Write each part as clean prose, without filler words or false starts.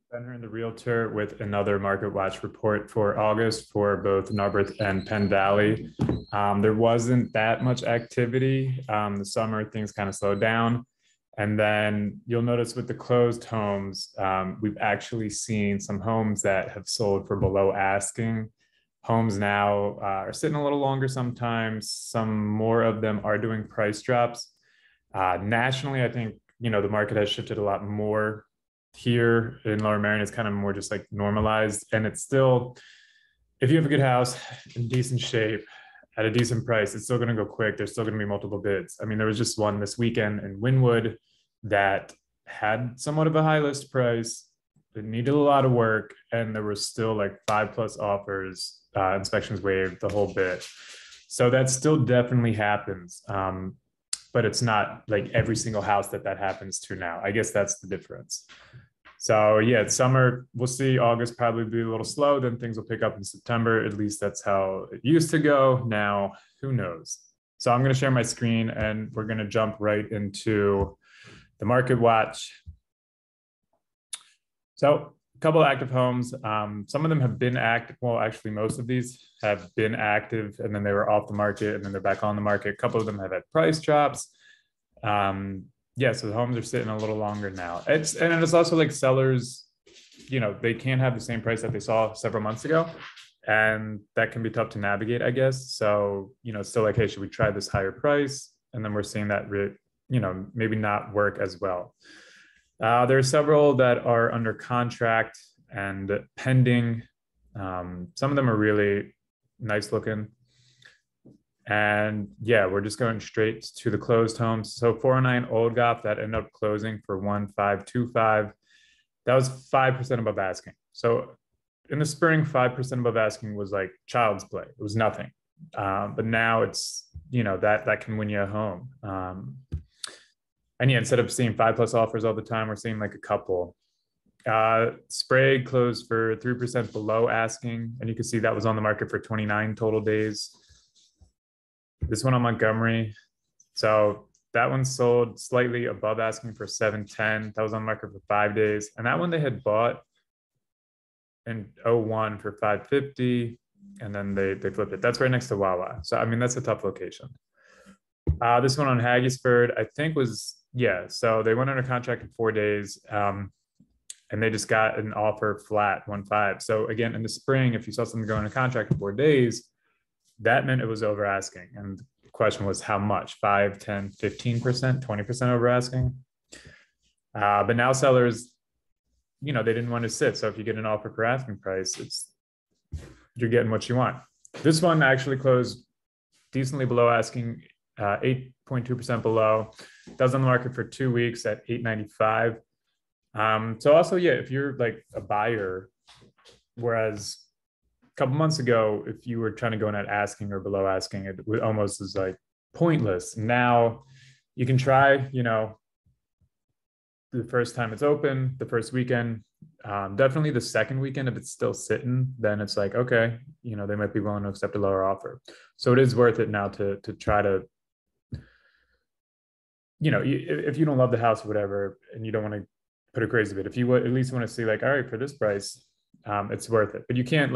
Ben here in the Realtor with another Market Watch report for August for both Narberth and Penn Valley. There wasn't that much activity. The summer, things kind of slowed down. And then you'll notice with the closed homes, we've actually seen some homes that have sold for below asking. Homes now are sitting a little longer sometimes. Some more of them are doing price drops. Nationally, I think, the market has shifted a lot more. Here in Lower Marion, it's kind of more just like normalized. And it's still, if you have a good house in decent shape at a decent price, it's still going to go quick. There's still going to be multiple bids. I mean, there was just one this weekend in Wynwood that had somewhat of a high list price. It needed a lot of work, and there was still like 5+ offers, inspections waived, the whole bit. So that still definitely happens. But it's not like every single house that happens to now. I guess that's the difference. So yeah, it's summer. We'll see. August probably be a little slow. Then things will pick up in September. At least that's how it used to go. Now, who knows? So I'm going to share my screen and we're going to jump right into the market watch. So a couple of active homes. Some of them have been active. Well, actually, most of these have been active and then they were off the market and then they're back on the market. A couple of them have had price drops. Yeah, so the homes are sitting a little longer now. It's also like sellers, they can't have the same price that they saw several months ago. And that can be tough to navigate, I guess. So, it's still like, hey, should we try this higher price? And then we're seeing that, maybe not work as well. There are several that are under contract and pending. Some of them are really nice looking. And yeah, we're just going straight to the closed homes. So 409 Old Goff that ended up closing for 1525. That was 5% above asking. So in the spring, 5% above asking was like child's play. It was nothing. But now it's, that can win you a home. And yeah, instead of seeing 5+ offers all the time, we're seeing like a couple. Sprague closed for 3% below asking. And you can see that was on the market for 29 total days. This one on Montgomery. So that one sold slightly above asking for 710. That was on the market for 5 days. And that one they had bought in 01 for 550. And then they flipped it. That's right next to Wawa. So, I mean, that's a tough location. This one on Haggisford, I think so they went under contract in 4 days. And they just got an offer flat 1.5. So again, in the spring, if you saw something go into contract in 4 days, that meant it was over asking. And the question was how much? 5, 10, 15%, 20% over asking. But now sellers, they didn't want to sit. So if you get an offer for asking price, you're getting what you want. This one actually closed decently below asking, 8.2% below. That was on the market for 2 weeks at 895. So also, yeah, if you're like a buyer, whereas a couple months ago, if you were trying to go in at asking or below asking, it almost is like pointless. Now you can try, the first time it's open, the first weekend, definitely the second weekend, if it's still sitting, then it's like, okay, they might be willing to accept a lower offer. So it is worth it now to try to, if you don't love the house or whatever, and you don't want to put a crazy bid, if you at least want to see like, all right, for this price, it's worth it. But you can't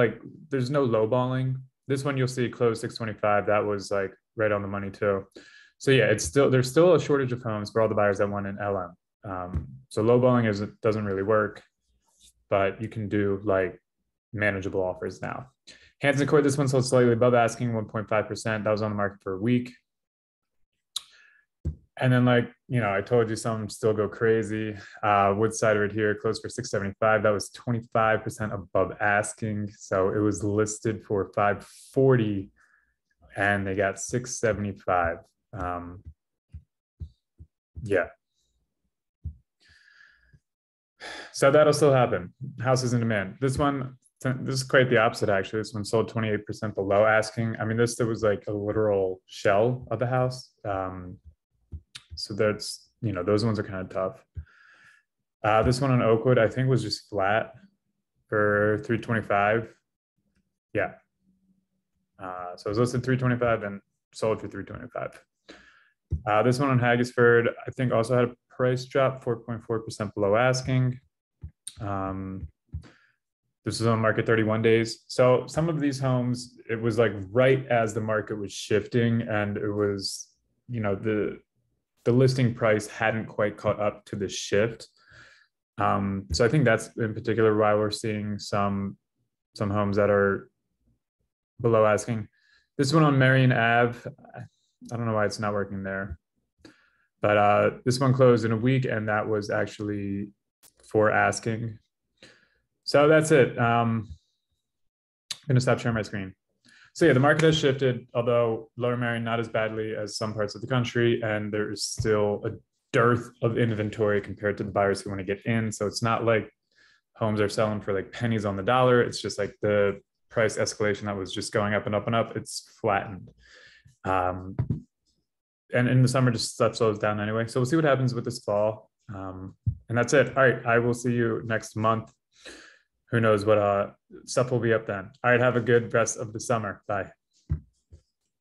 there's no lowballing. This one you'll see close 625. That was like right on the money too. So yeah, there's still a shortage of homes for all the buyers that want an LM. So lowballing doesn't really work, but you can do like manageable offers now. Hanson Court, this one sold slightly above asking, 1.5%. That was on the market for a week. And then I told you some still go crazy. Woodside right here closed for 675. That was 25% above asking. So it was listed for 540 and they got 675. Yeah. So that'll still happen. House is in demand. This is quite the opposite, actually. This one sold 28% below asking. I mean, there was like a literal shell of the house. So that's, those ones are kind of tough. This one on Oakwood, I think was just flat for 325. Yeah. So it was listed 325 and sold for 325. This one on Haggisford, I think also had a price drop, 4.4% below asking. This was on the market 31 days. So some of these homes, it was like right as the market was shifting, and it was, the listing price hadn't quite caught up to the shift. So I think that's in particular why we're seeing some homes that are below asking. This one on Marion Ave, I don't know why it's not working there, but this one closed in a week, and that was actually for asking. So that's it. I'm going to stop sharing my screen. So yeah, the market has shifted, although Lower Marion not as badly as some parts of the country, and there is still a dearth of inventory compared to the buyers who want to get in. So it's not like homes are selling for like pennies on the dollar. It's just like the price escalation that was just going up and up and up. It's flattened. And in the summer, just stuff slows down anyway. So we'll see what happens with this fall. And that's it. All right, I will see you next month. Who knows what stuff will be up then. All right, have a good rest of the summer. Bye.